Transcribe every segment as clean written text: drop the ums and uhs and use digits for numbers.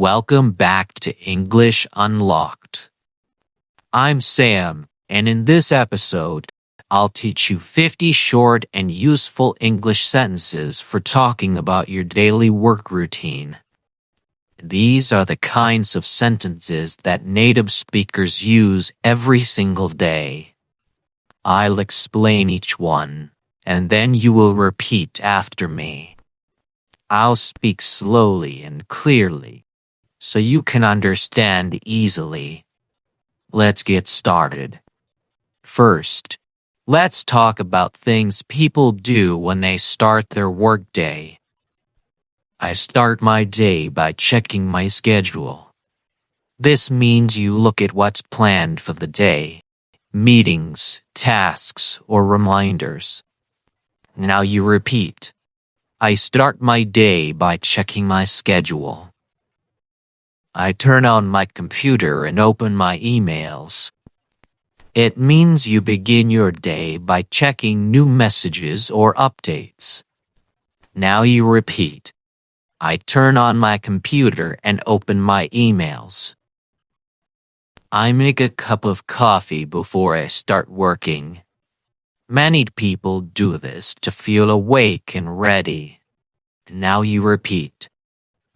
Welcome back to English Unlocked. I'm Sam, and in this episode, I'll teach you 50 short and useful English sentences for talking about your daily work routine. These are the kinds of sentences that native speakers use every single day. I'll explain each one, and then you will repeat after me. I'll speak slowly and clearly, so you can understand easily. Let's get started. First, let's talk about things people do when they start their workday. I start my day by checking my schedule. This means you look at what's planned for the day, meetings, tasks, or reminders. Now you repeat. I start my day by checking my schedule. I turn on my computer and open my emails. It means you begin your day by checking new messages or updates. Now you repeat. I turn on my computer and open my emails. I make a cup of coffee before I start working. Many people do this to feel awake and ready. Now you repeat.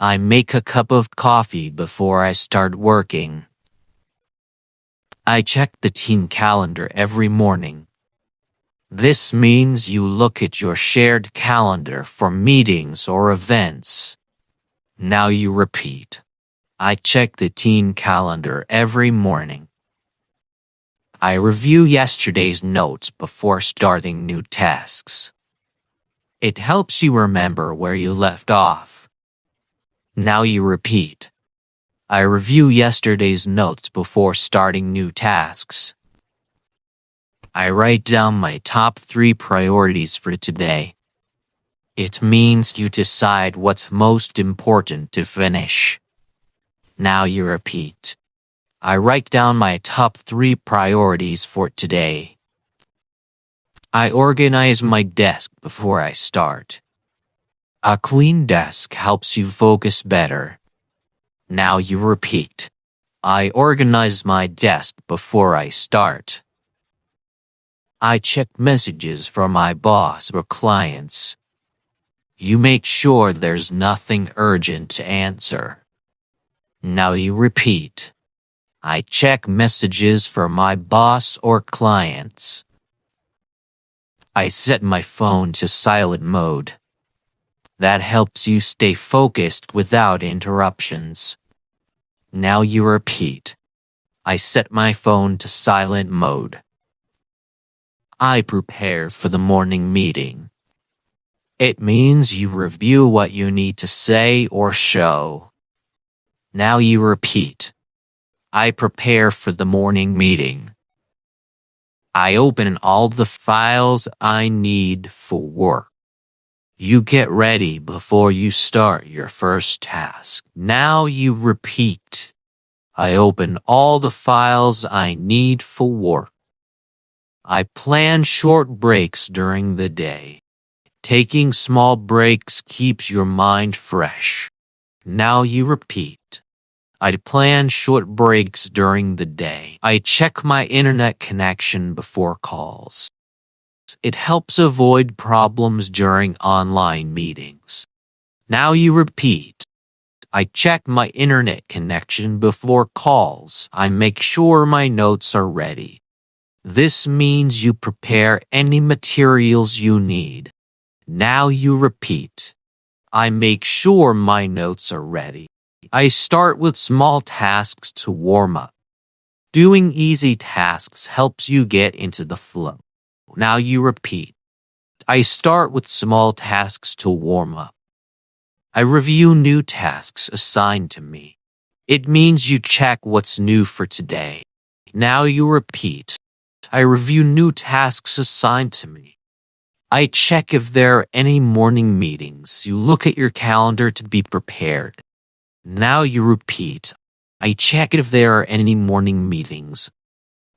I make a cup of coffee before I start working. I check the team calendar every morning. This means you look at your shared calendar for meetings or events. Now you repeat. I check the team calendar every morning. I review yesterday's notes before starting new tasks. It helps you remember where you left off. Now you repeat. I review yesterday's notes before starting new tasks. I write down my top 3 priorities for today. It means you decide what's most important to finish. Now you repeat. I write down my top 3 priorities for today. I organize my desk before I start. A clean desk helps you focus better. Now you repeat. I organize my desk before I start. I check messages from my boss or clients. You make sure there's nothing urgent to answer. Now you repeat. I check messages from my boss or clients. I set my phone to silent mode. That helps you stay focused without interruptions. Now you repeat. I set my phone to silent mode. I prepare for the morning meeting. It means you review what you need to say or show. Now you repeat. I prepare for the morning meeting. I open all the files I need for work. You get ready before you start your first task. Now you repeat. I open all the files I need for work. I plan short breaks during the day. Taking small breaks keeps your mind fresh. Now you repeat. I plan short breaks during the day. I check my internet connection before calls. It helps avoid problems during online meetings. Now you repeat. I check my internet connection before calls. I make sure my notes are ready. This means you prepare any materials you need. Now you repeat. I make sure my notes are ready. I start with small tasks to warm up. Doing easy tasks helps you get into the flow. Now you repeat. I start with small tasks to warm up. I review new tasks assigned to me. It means you check what's new for today. Now you repeat. I review new tasks assigned to me. I check if there are any morning meetings. You look at your calendar to be prepared. Now you repeat. I check if there are any morning meetings.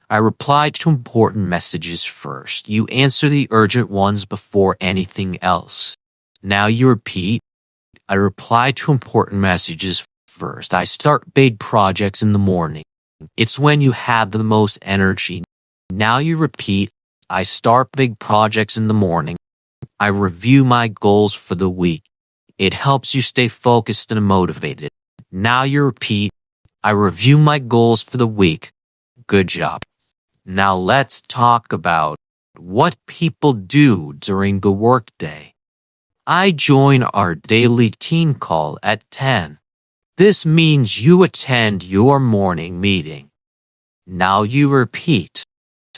I reply to important messages first. You answer the urgent ones before anything else. Now you repeat. I reply to important messages first. I start big projects in the morning. It's when you have the most energy. Now you repeat, I start big projects in the morning. I review my goals for the week. It helps you stay focused and motivated. Now you repeat, I review my goals for the week. Good job. Now let's talk about what people do during the workday. I join our daily team call at 10. This means you attend your morning meeting. Now you repeat,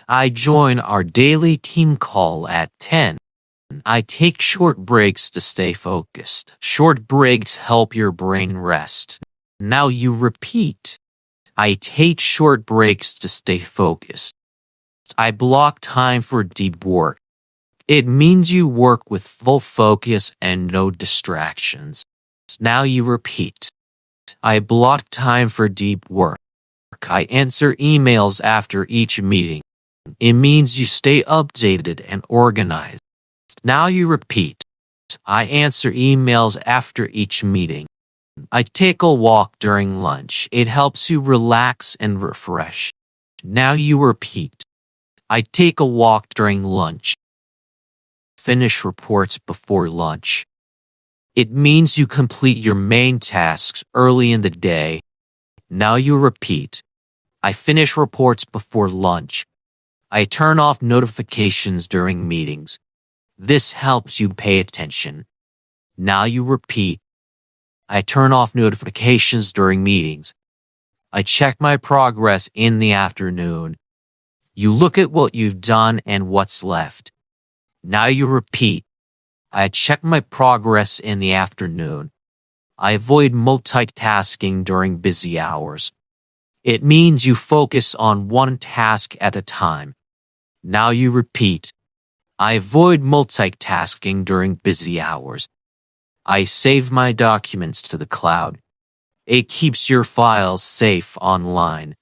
I join our daily team call at 10. I take short breaks to stay focused. Short breaks help your brain rest. Now you repeat, I take short breaks to stay focused. I block time for deep work. It means you work with full focus and no distractions. Now you repeat, I block time for deep work. I answer emails after each meeting. It means you stay updated and organized. Now you repeat, I answer emails after each meeting. I take a walk during lunch. It helps you relax and refresh. Now you repeat, I take a walk during lunch. Finish reports before lunch. It means you complete your main tasks early in the day. Now you repeat, I finish reports before lunch. I turn off notifications during meetings. This helps you pay attention. Now you repeat, I turn off notifications during meetings. I check my progress in the afternoon. You look at what you've done and what's left. Now you repeat, I check my progress in the afternoon. I avoid multitasking during busy hours. It means you focus on one task at a time. Now you repeat, I avoid multitasking during busy hours. I save my documents to the cloud. It keeps your files safe online.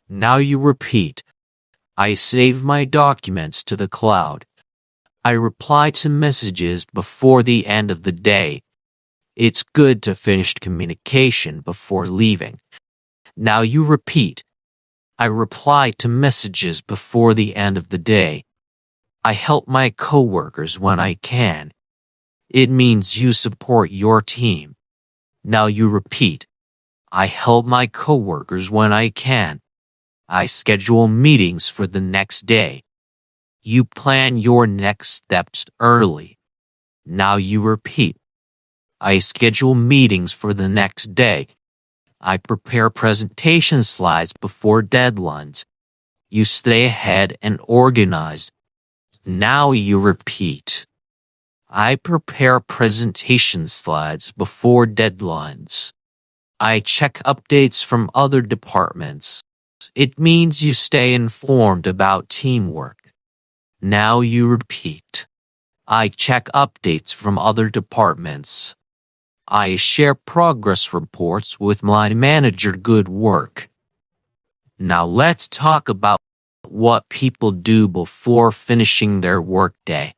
Now you repeat, I save my documents to the cloud. I reply to messages before the end of the day. It's good to finish communication before leaving. Now you repeat, I reply to messages before the end of the day. I help my coworkers when I can. It means you support your team. Now you repeat, I help my coworkers when I can. I schedule meetings for the next day. You plan your next steps early. Now you repeat, I schedule meetings for the next day. I prepare presentation slides before deadlines. You stay ahead and organized. Now you repeat, I prepare presentation slides before deadlines. I check updates from other departments. It means you stay informed about teamwork. Now you repeat, I check updates from other departments. I share progress reports with my manager. Good work. Now let's talk about what people do before finishing their workday.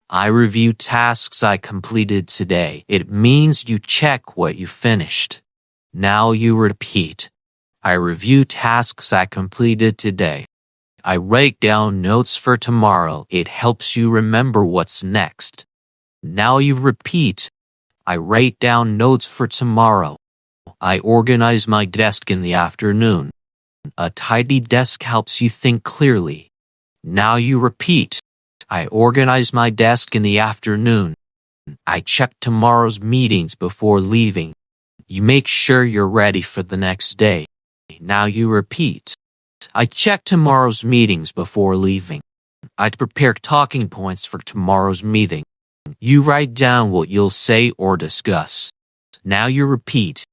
I review tasks I completed today. It means you check what you finished. Now you repeat, I review tasks I completed today. I write down notes for tomorrow. It helps you remember what's next. Now you repeat, I write down notes for tomorrow. I organize my desk in the afternoon. A tidy desk helps you think clearly. Now you repeat, I organize my desk in the afternoon. I check tomorrow's meetings before leaving. You make sure you're ready for the next day. Now you repeat, I check tomorrow's meetings before leaving. I prepare talking points for tomorrow's meeting. You write down what you'll say or discuss. Now you repeat,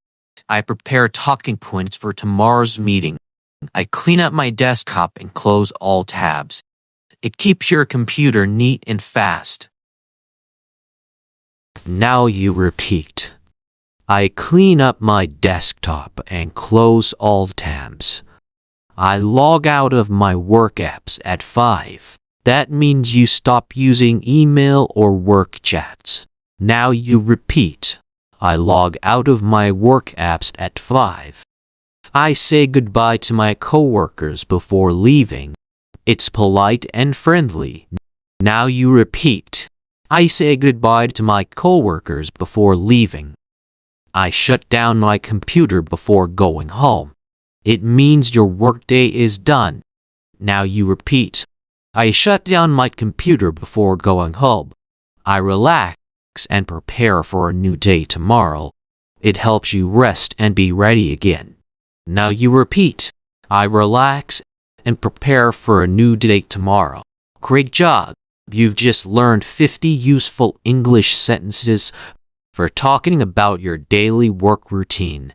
I prepare talking points for tomorrow's meeting. I clean up my desktop and close all tabs. It keeps your computer neat and fast. Now you repeat, I clean up my desktop and close all tabs. I log out of my work apps at 5. That means you stop using email or work chats. Now you repeat, I log out of my work apps at 5. I say goodbye to my coworkers before leaving. It's polite and friendly. Now you repeat. I say goodbye to my coworkers before leaving. I shut down my computer before going home. It means your workday is done. Now you repeat. I shut down my computer before going home. I relax and prepare for a new day tomorrow. It helps you rest and be ready again. Now you repeat. I relax and prepare for a new day tomorrow. Great job! You've just learned 50 useful English sentences for talking about your daily work routine.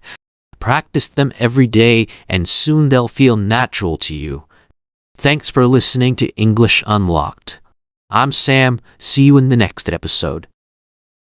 Practice them every day and soon they'll feel natural to you. Thanks for listening to English Unlocked. I'm Sam. See you in the next episode.